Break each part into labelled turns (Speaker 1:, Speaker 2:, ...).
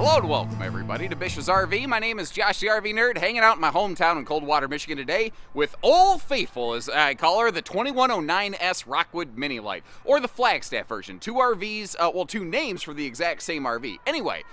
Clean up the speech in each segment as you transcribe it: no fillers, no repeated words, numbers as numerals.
Speaker 1: Hello and welcome everybody to Bish's RV. My name is Josh the RV Nerd, hanging out in my hometown in Coldwater, Michigan today with Old Faithful, as I call her, the 2109S Rockwood Mini Lite, or the Flagstaff version. Two RVs, two names for the exact same RV. Anyway,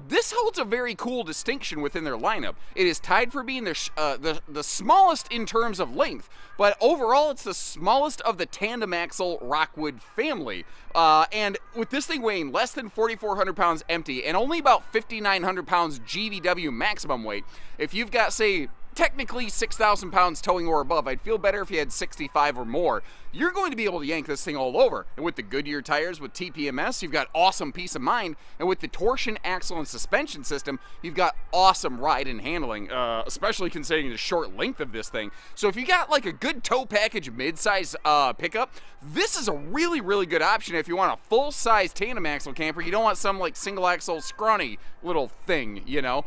Speaker 1: this holds a very cool distinction within their lineup. It is tied for being the smallest in terms of length, but overall it's the smallest of the tandem axle Rockwood family. And with this thing weighing less than 4,400 pounds empty and only about 5,900 pounds GVW maximum weight, if you've got, say, technically 6,000 pounds towing or above, I'd feel better if you had 65 or more, you're going to be able to yank this thing all over. And with the Goodyear tires with TPMS, you've got awesome peace of mind. And with the torsion axle and suspension system, you've got awesome ride and handling, especially considering the short length of this thing. So if you got like a good tow package mid-size pickup, this is a really, really good option if you want a full-size tandem axle camper. You don't want some like single axle scrawny little thing, you know.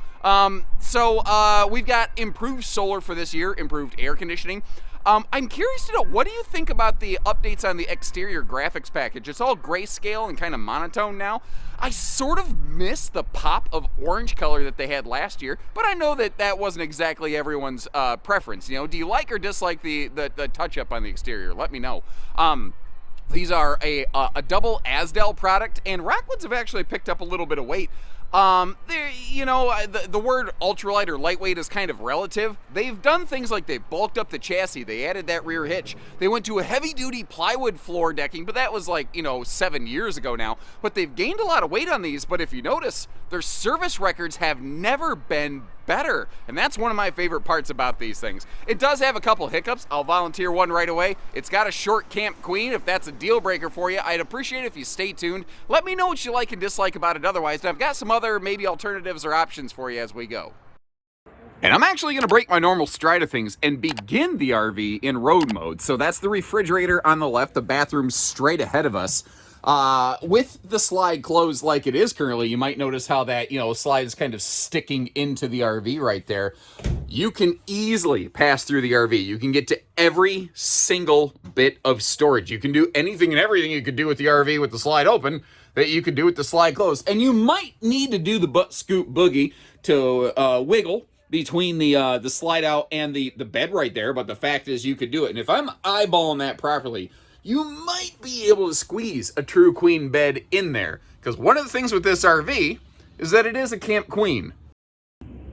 Speaker 1: We've got improved solar for this year, improved air conditioning. I'm curious to know, what do you think about the updates on the exterior graphics package? It's all grayscale and kind of monotone now. I sort of miss the pop of orange color that they had last year, but I know that that wasn't exactly everyone's preference. You know, do you like or dislike the touch-up on the exterior? Let me know. These are a double Asdel product, and Rockwoods have actually picked up a little bit of weight. The word ultralight or lightweight is kind of relative. They've done things like they bulked up the chassis, they added that rear hitch, they went to a heavy-duty plywood floor decking, but that was like, 7 years ago now. But they've gained a lot of weight on these, but if you notice, their service records have never been better, and that's one of my favorite parts about these things. It does have a couple hiccups. I'll volunteer one right away. It's got a short Camp Queen. If that's a deal breaker for you, I'd appreciate it if you stay tuned. Let me know what you like and dislike about it otherwise, and I've got some other maybe alternatives or options for you as we go. And I'm actually going to break my normal stride of things and begin the RV in road mode. So that's the refrigerator on the left, the bathroom straight ahead of us. With the slide closed like it is currently, you might notice how that, slide is kind of sticking into the RV right there. You can easily pass through the RV. You can get to every single bit of storage. You can do anything and everything you could do with the RV with the slide open that you could do with the slide closed. And you might need to do the butt scoop boogie to wiggle between the slide out and the bed right there, but the fact is you could do it. And if I'm eyeballing that properly, you might be able to squeeze a true queen bed in there. Because one of the things with this RV is that it is a Camp Queen,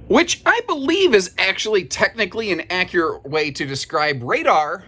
Speaker 1: which I believe is actually technically an accurate way to describe radar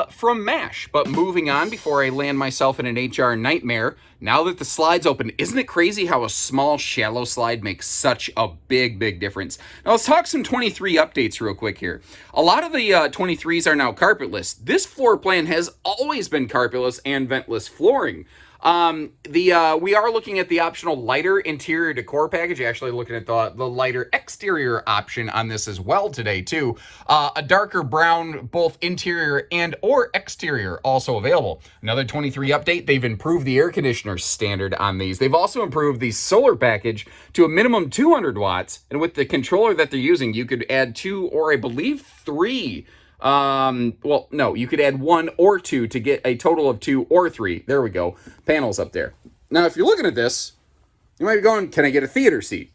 Speaker 1: from MASH. But moving on before I land myself in an HR nightmare, now that the slide's open, isn't it crazy how a small, shallow slide makes such a big, big difference? Now let's talk some 23 updates real quick here. A lot of the 23s are now carpetless. This floor plan has always been carpetless and ventless flooring. We are looking at the optional lighter interior decor package, actually looking at the lighter exterior option on this as well today too. A darker brown, both interior and or exterior also available. Another 23 update, they've improved the air conditioner standard on these. They've also improved the solar package to a minimum 200 watts. And with the controller that they're using, you could add 2 or I believe 3. You could add 1 or 2 to get a total of 2 or 3. There we go. Panels up there. Now, if you're looking at this, you might be going, can I get a theater seat?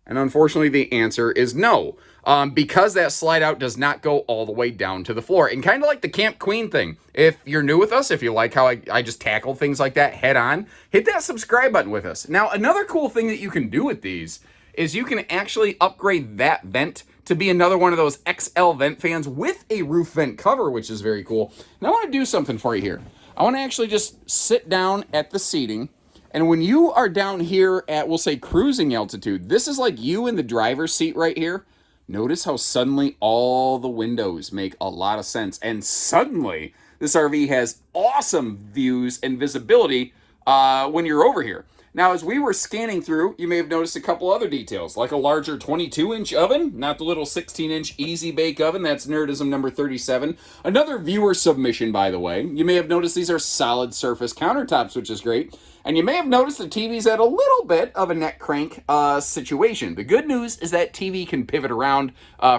Speaker 1: And unfortunately, the answer is no. Because that slide out does not go all the way down to the floor. And kind of like the Camp Queen thing, if you're new with us, if you like how I just tackle things like that head on, hit that subscribe button with us. Now, another cool thing that you can do with these is you can actually upgrade that vent to be another one of those XL vent fans with a roof vent cover, which is very cool. And I want to do something for you here. I want to actually just sit down at the seating, and when you are down here at, we'll say, cruising altitude, this is like you in the driver's seat right here. Notice how suddenly all the windows make a lot of sense, and suddenly this RV has awesome views and visibility when you're over here. Now, as we were scanning through, you may have noticed a couple other details, like a larger 22-inch oven, not the little 16-inch Easy Bake oven. That's Nerdism number 37. Another viewer submission, by the way. You may have noticed these are solid surface countertops, which is great. And you may have noticed the TV's at a little bit of a neck crank situation. The good news is that TV can pivot around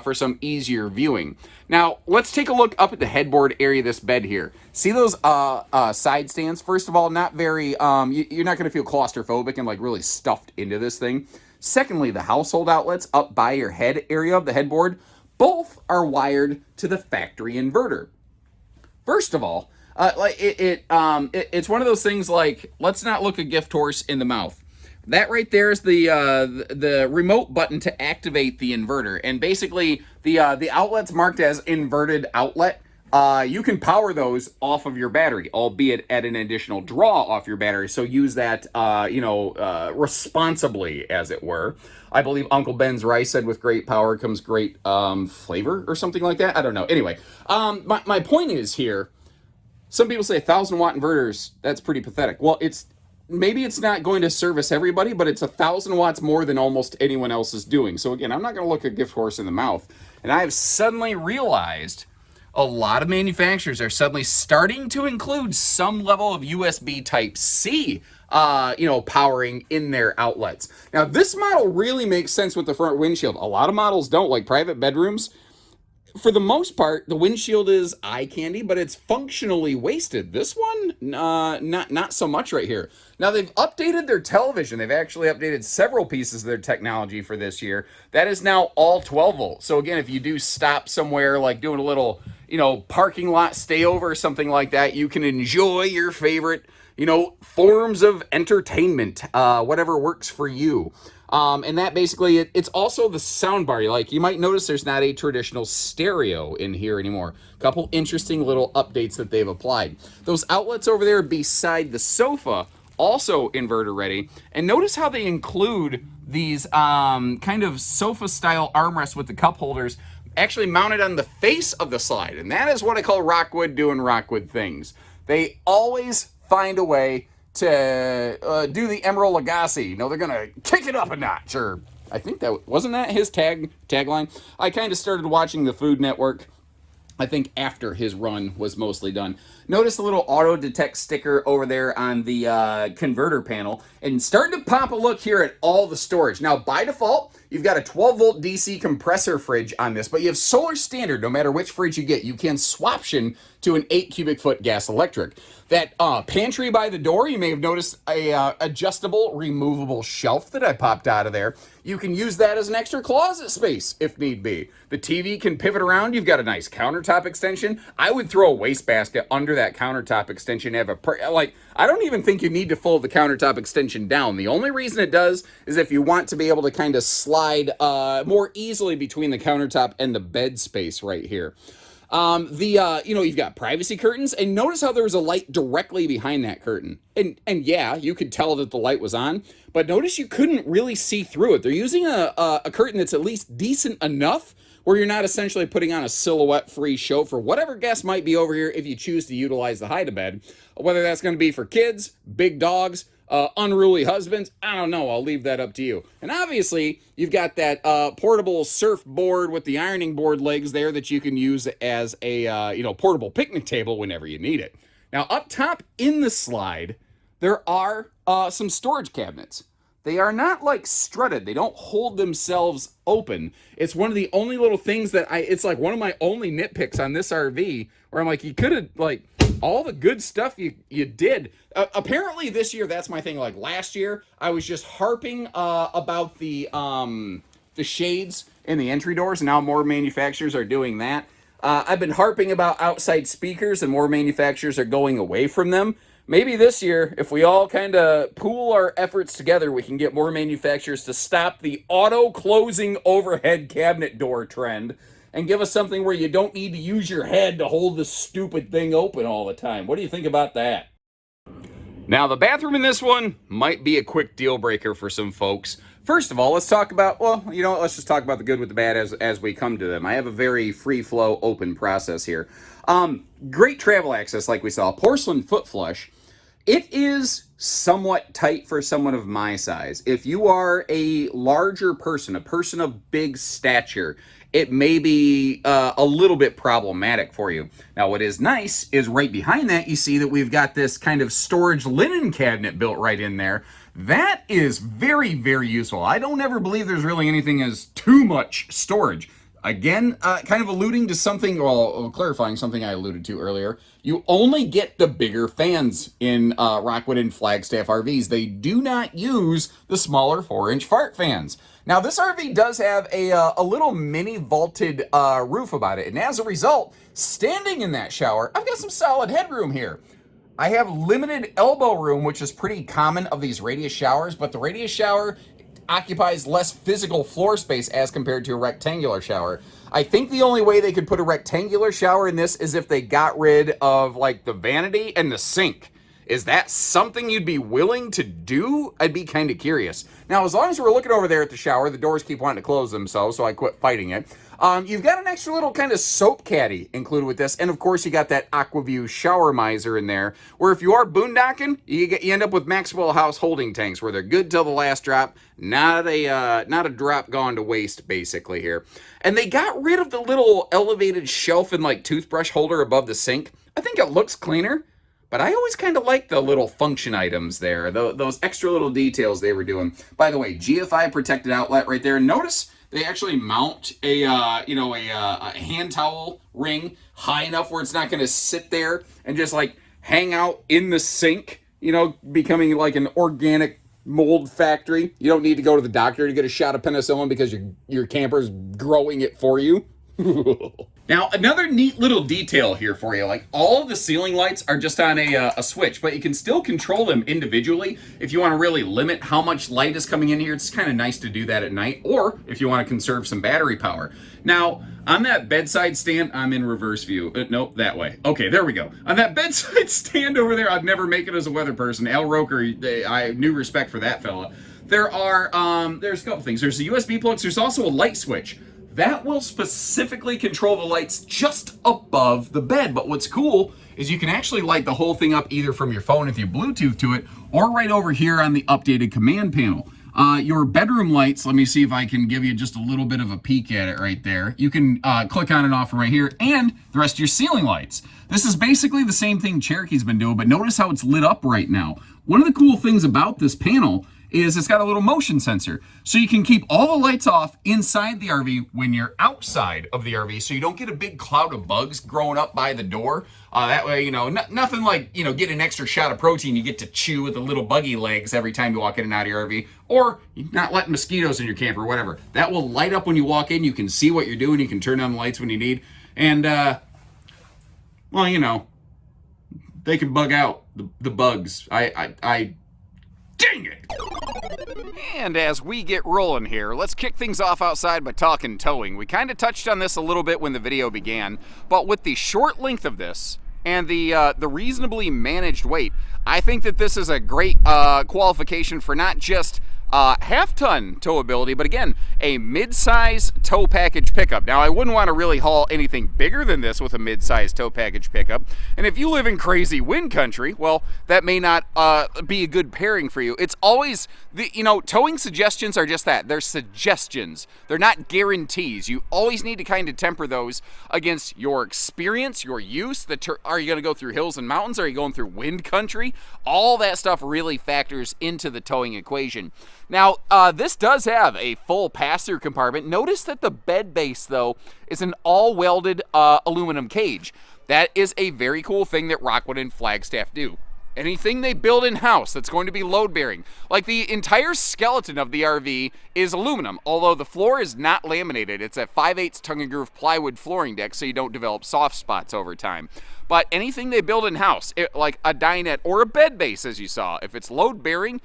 Speaker 1: for some easier viewing. Now, let's take a look up at the headboard area of this bed here. See those side stands? First of all, not very, you're not going to feel claustrophobic and like really stuffed into this thing. Secondly, the household outlets up by your head area of the headboard, both are wired to the factory inverter. First of all, it's one of those things like, let's not look a gift horse in the mouth. That right there is the remote button to activate the inverter, and basically the outlets marked as inverted outlet. You can power those off of your battery, albeit at an additional draw off your battery. So use that, responsibly, as it were. I believe Uncle Ben's rice said, "With great power comes great flavor," or something like that. I don't know. Anyway, my point is here. Some people say 1,000-watt inverters. That's pretty pathetic. Well, maybe it's not going to service everybody, but it's 1,000 watts more than almost anyone else is doing. So again, I'm not going to look a gift horse in the mouth. And I have suddenly realized a lot of manufacturers are suddenly starting to include some level of USB Type-C, powering in their outlets. Now, this model really makes sense with the front windshield. A lot of models don't, like private bedrooms. For the most part, the windshield is eye candy, but it's functionally wasted. This one, not so much right here. Now, they've updated their television. They've actually updated several pieces of their technology for this year. That is now all 12 volt. So again, if you do stop somewhere, like doing a little, parking lot stayover or something like that, you can enjoy your favorite, forms of entertainment, whatever works for you. And that basically, it's also the sound bar. Like, you might notice there's not a traditional stereo in here anymore. A couple interesting little updates that they've applied. Those outlets over there beside the sofa, also inverter ready. And notice how they include these kind of sofa style armrests with the cup holders actually mounted on the face of the slide. And that is what I call Rockwood doing Rockwood things. They always find a way to do the Emerald Lagasse. They're gonna kick it up a notch. Or I think that wasn't that his tagline. I kind of started watching the Food Network, I think, after his run was mostly done. Notice the little auto detect sticker over there on the converter panel, and starting to pop a look here at all the storage. Now, by default, you've got a 12 volt DC compressor fridge on this, but you have solar standard. No matter which fridge you get, you can swaption to an 8 cubic foot gas electric. That pantry by the door, you may have noticed a adjustable, removable shelf that I popped out of there. You can use that as an extra closet space if need be. The TV can pivot around. You've got a nice countertop extension. I would throw a wastebasket under that countertop extension. I don't even think you need to fold the countertop extension down. The only reason it does is if you want to be able to kind of slide more easily between the countertop and the bed space right here. You've got privacy curtains, and notice how there was a light directly behind that curtain. And yeah, you could tell that the light was on, but notice you couldn't really see through it. They're using a curtain that's at least decent enough where you're not essentially putting on a silhouette-free show for whatever guest might be over here if you choose to utilize the hide-a-bed. Whether that's going to be for kids, big dogs, unruly husbands, I don't know. I'll leave that up to you. And obviously, you've got that portable surfboard with the ironing board legs there that you can use as a portable picnic table whenever you need it. Now, up top in the slide, there are some storage cabinets. They are not like strutted. They don't hold themselves open. It's one of the only little things that it's like one of my only nitpicks on this RV where I'm like, you could have, like, all the good stuff you did. Apparently this year, that's my thing. Like last year, I was just harping about the shades in the entry doors, and now more manufacturers are doing that. I've been harping about outside speakers, and more manufacturers are going away from them. Maybe this year, if we all kind of pool our efforts together, we can get more manufacturers to stop the auto-closing overhead cabinet door trend and give us something where you don't need to use your head to hold this stupid thing open all the time. What do you think about that? Now, the bathroom in this one might be a quick deal breaker for some folks. First of all, let's talk about, let's just talk about the good with the bad as we come to them. I have a very free-flow, open process here. Great travel access, like we saw. Porcelain foot flush. It is somewhat tight for someone of my size. If you are a larger person, a person of big stature, it may be a little bit problematic for you. Now, what is nice is right behind that, you see that we've got this kind of storage linen cabinet built right in there. That is very, very useful. I don't ever believe there's really anything as too much storage.
Speaker 2: Again, kind of alluding to something, well, clarifying something I alluded to earlier. You only get the bigger fans in Rockwood and Flagstaff RVs. They do not use the smaller 4-inch fart fans. Now, this RV does have a little mini vaulted roof about it, and as a result, standing in that shower, I've got some solid headroom here. I have limited elbow room, which is pretty common of these radius showers, but the radius shower occupies less physical floor space as compared to a rectangular shower. I think the only way they could put a rectangular shower in this is if they got rid of like the vanity and the sink. Is that something you'd be willing to do? I'd be kind of curious. Now, as long as we're looking over there at the shower, the doors keep wanting to close themselves, so I quit fighting it. You've got an extra little kind of soap caddy included with this, and of course you got that AquaView shower miser in there, where if you are boondocking, you end up with Maxwell House holding tanks, where they're good till the last drop, not a drop gone to waste, basically here. And they got rid of the little elevated shelf and like toothbrush holder above the sink. I think it looks cleaner. But I always kind of like the little function items there, those extra little details they were doing. By the way, GFI protected outlet right there. Notice they actually mount a hand towel ring high enough where it's not going to sit there and just like hang out in the sink, becoming like an organic mold factory. You don't need to go to the doctor to get a shot of penicillin because your camper's growing it for you. Now, another neat little detail here for you, like all of the ceiling lights are just on a switch, but you can still control them individually. If you want to really limit how much light is coming in here, it's kind of nice to do that at night, or if you want to conserve some battery power. Now, on that bedside stand, I'm in reverse view. Nope, that way. Okay, there we go. On that bedside stand over there, I'd never make it as a weather person. Al Roker, I have new respect for that fella. There's a couple things. There's the USB plugs. There's also a light switch. That will specifically control the lights just above the bed. But what's cool is you can actually light the whole thing up either from your phone if you Bluetooth to it, or right over here on the updated command panel. Your bedroom lights, let me see if I can give you just a little bit of a peek at it right there. You can click on and off from right here, and the rest of your ceiling lights. This is basically the same thing Cherokee's been doing, but notice how it's lit up right now. One of the cool things about this panel is it's got a little motion sensor. So you can keep all the lights off inside the RV when you're outside of the RV, so you don't get a big cloud of bugs growing up by the door. That way, nothing like, get an extra shot of protein you get to chew with the little buggy legs every time you walk in and out of your RV, or you're not letting mosquitoes in your camper or whatever. That will light up when you walk in. You can see what you're doing. You can turn on the lights when you need. And, they can bug out the bugs. Dang it!
Speaker 1: And as we get rolling here, let's kick things off outside by talking towing. We kind of touched on this a little bit when the video began, but with the short length of this and the reasonably managed weight, I think that this is a great qualification for not just half-ton towability, but again, a mid-size tow package pickup. Now, I wouldn't want to really haul anything bigger than this with a mid-size tow package pickup. And if you live in crazy wind country, well, that may not be a good pairing for you. It's always, towing suggestions are just that. They're suggestions. They're not guarantees. You always need to kind of temper those against your experience, your use. Are you going to go through hills and mountains? Are you going through wind country? All that stuff really factors into the towing equation. Now, this does have a full pass-through compartment. Notice that the bed base, though, is an all-welded aluminum cage. That is a very cool thing that Rockwood and Flagstaff do. Anything they build in-house that's going to be load-bearing, like the entire skeleton of the RV is aluminum, although the floor is not laminated. It's a 5/8 tongue-and-groove plywood flooring deck, so you don't develop soft spots over time. But anything they build in-house, like a dinette or a bed base, as you saw, if it's load-bearing,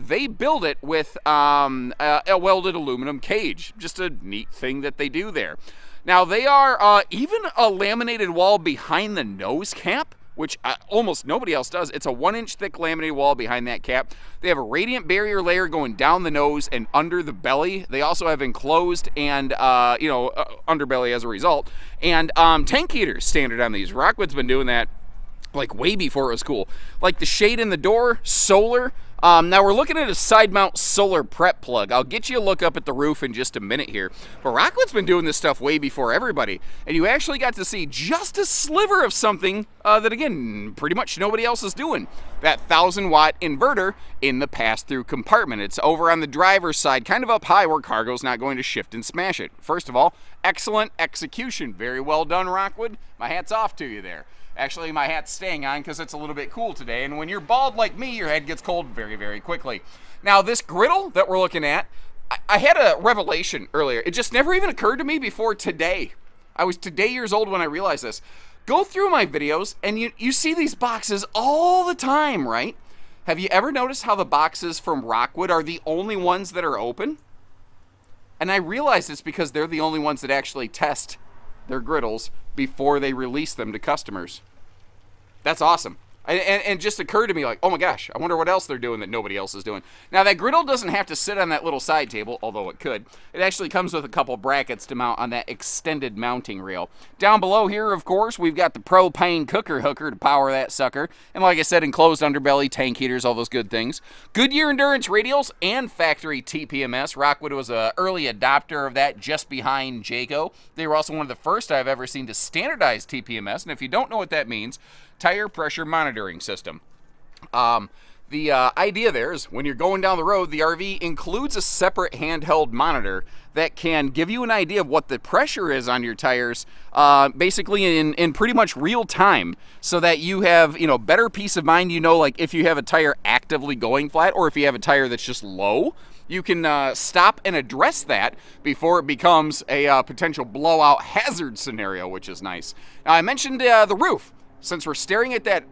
Speaker 1: they build it with a welded aluminum cage. Just a neat thing that they do there. Now, they are even a laminated wall behind the nose cap, which almost nobody else does. It's a 1-inch thick laminated wall behind that cap. They have a radiant barrier layer going down the nose and under the belly. They also have enclosed and, underbelly as a result. And tank heaters standard on these. Rockwood's been doing that like way before it was cool. Like the shade in the door, solar. Now we're looking at a side mount solar prep plug. I'll get you a look up at the roof in just a minute here. But Rockwood's been doing this stuff way before everybody. And you actually got to see just a sliver of something that, again, pretty much nobody else is doing. That 1,000-watt inverter in the pass-through compartment. It's over on the driver's side, kind of up high where cargo's not going to shift and smash it. First of all, excellent execution. Very well done, Rockwood. My hat's off to you there. Actually, my hat's staying on because it's a little bit cool today, and when you're bald like me, your head gets cold very, very quickly. Now, this griddle that we're looking at, I had a revelation earlier. It just never even occurred to me before today. I was today years old when I realized this. Go through my videos, and you see these boxes all the time, right? Have you ever noticed how the boxes from Rockwood are the only ones that are open? And I realize it's because they're the only ones that actually test their griddles before they release them to customers. That's awesome. And it just occurred to me like, oh my gosh, I wonder what else they're doing that nobody else is doing. Now that griddle doesn't have to sit on that little side table, although it could. It actually comes with a couple brackets to mount on that extended mounting rail. Down below here, of course, we've got the propane cooker hooker to power that sucker. And like I said, enclosed underbelly, tank heaters, all those good things. Goodyear Endurance radials and factory TPMS. Rockwood was an early adopter of that just behind Jayco. They were also one of the first I've ever seen to standardize TPMS. And if you don't know what that means, tire pressure monitoring system. The idea there is when you're going down the road, the RV includes a separate handheld monitor that can give you an idea of what the pressure is on your tires, basically in pretty much real time, so that you have, you know, better peace of mind. You know, like if you have a tire actively going flat or if you have a tire that's just low, you can stop and address that before it becomes a potential blowout hazard scenario, which is nice. Now, I mentioned the roof. Since we're staring at that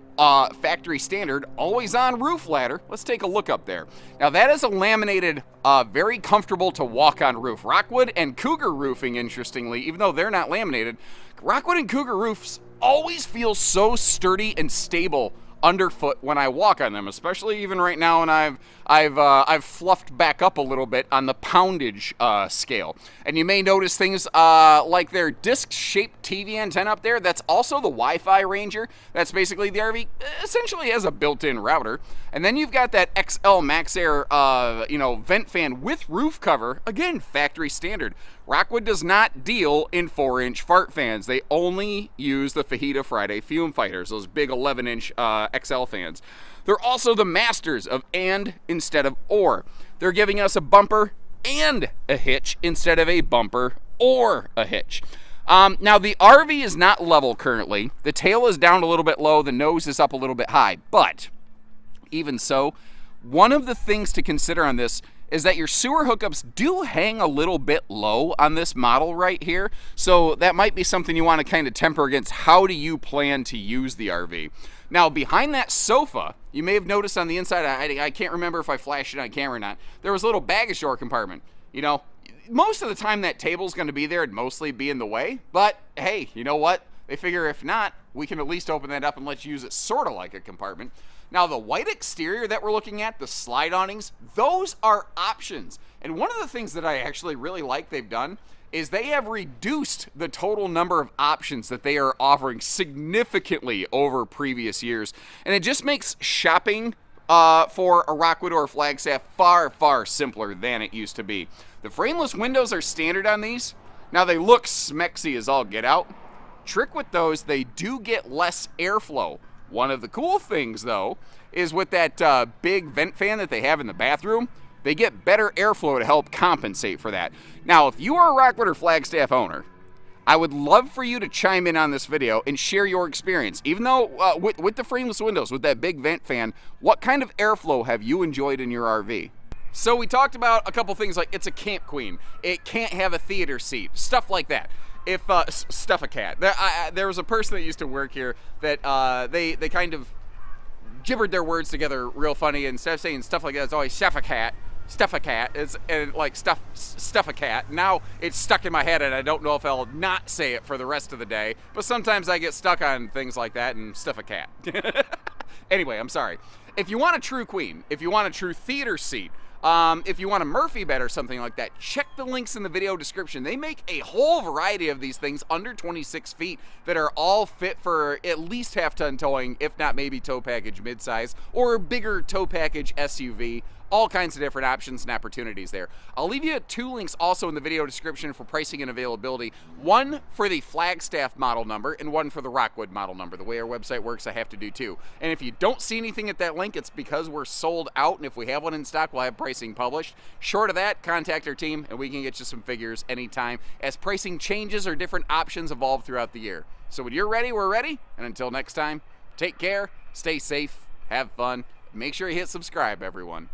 Speaker 1: factory standard always-on roof ladder, let's take a look up there. Now that is a laminated, very comfortable to walk on roof. Rockwood and Cougar roofing, interestingly, even though they're not laminated, Rockwood and Cougar roofs always feel so sturdy and stable underfoot when I walk on them, especially even right now, and I've fluffed back up a little bit on the poundage scale. And you may notice things like their disc-shaped TV antenna up there. That's also the Wi-Fi Ranger. That's basically the RV essentially has a built-in router. And then you've got that XL Max Air, vent fan with roof cover. Again, factory standard. Rockwood does not deal in 4-inch fart fans. They only use the Fajita Friday fume fighters, those big 11-inch XL fans. They're also the masters of and instead of or. They're giving us a bumper and a hitch instead of a bumper or a hitch. Now, the RV is not level currently. The tail is down a little bit low. The nose is up a little bit high. But even so, one of the things to consider on this is that your sewer hookups do hang a little bit low on this model right here. So that might be something you want to kind of temper against. How do you plan to use the RV? Now, behind that sofa, you may have noticed on the inside, I can't remember if I flashed it on camera or not, there was a little baggage door compartment. You know, most of the time that table's going to be there and mostly be in the way. But hey, you know what? They figure if not, we can at least open that up and let you use it sort of like a compartment. Now, the white exterior that we're looking at, the slide awnings, those are options. And one of the things that I actually really like they've done is they have reduced the total number of options that they are offering significantly over previous years. And it just makes shopping for a Rockwood or a Flagstaff far, far simpler than it used to be. The frameless windows are standard on these. Now, they look smexy as all get out. Trick with those, they do get less airflow. One of the cool things, though, is with that big vent fan that they have in the bathroom, they get better airflow to help compensate for that. Now, if you are a Rockwood or Flagstaff owner, I would love for you to chime in on this video and share your experience. Even though with the frameless windows, with that big vent fan, what kind of airflow have you enjoyed in your RV? So we talked about a couple things like it's a camp queen. It can't have a theater seat, stuff like that. If stuff a cat. There was a person that used to work here that they kind of gibbered their words together real funny. Instead of saying stuff like that, it's always stuff a cat. Stuff a cat. It's and like stuff a cat. Now it's stuck in my head, and I don't know if I'll not say it for the rest of the day. But sometimes I get stuck on things like that and stuff a cat. Anyway, I'm sorry. If you want a true queen, if you want a true theater seat, If you want a Murphy bed or something like that, check the links in the video description. They make a whole variety of these things under 26 feet that are all fit for at least half-ton towing, if not maybe tow package midsize, or bigger tow package SUV. All kinds of different options and opportunities there. I'll leave you 2 links also in the video description for pricing and availability. One for the Flagstaff model number and one for the Rockwood model number. The way our website works, I have to do 2. And if you don't see anything at that link, it's because we're sold out, and if we have one in stock, we'll have pricing published. Short of that, contact our team and we can get you some figures anytime as pricing changes or different options evolve throughout the year. So when you're ready, we're ready. And until next time, take care, stay safe, have fun. Make sure you hit subscribe, everyone.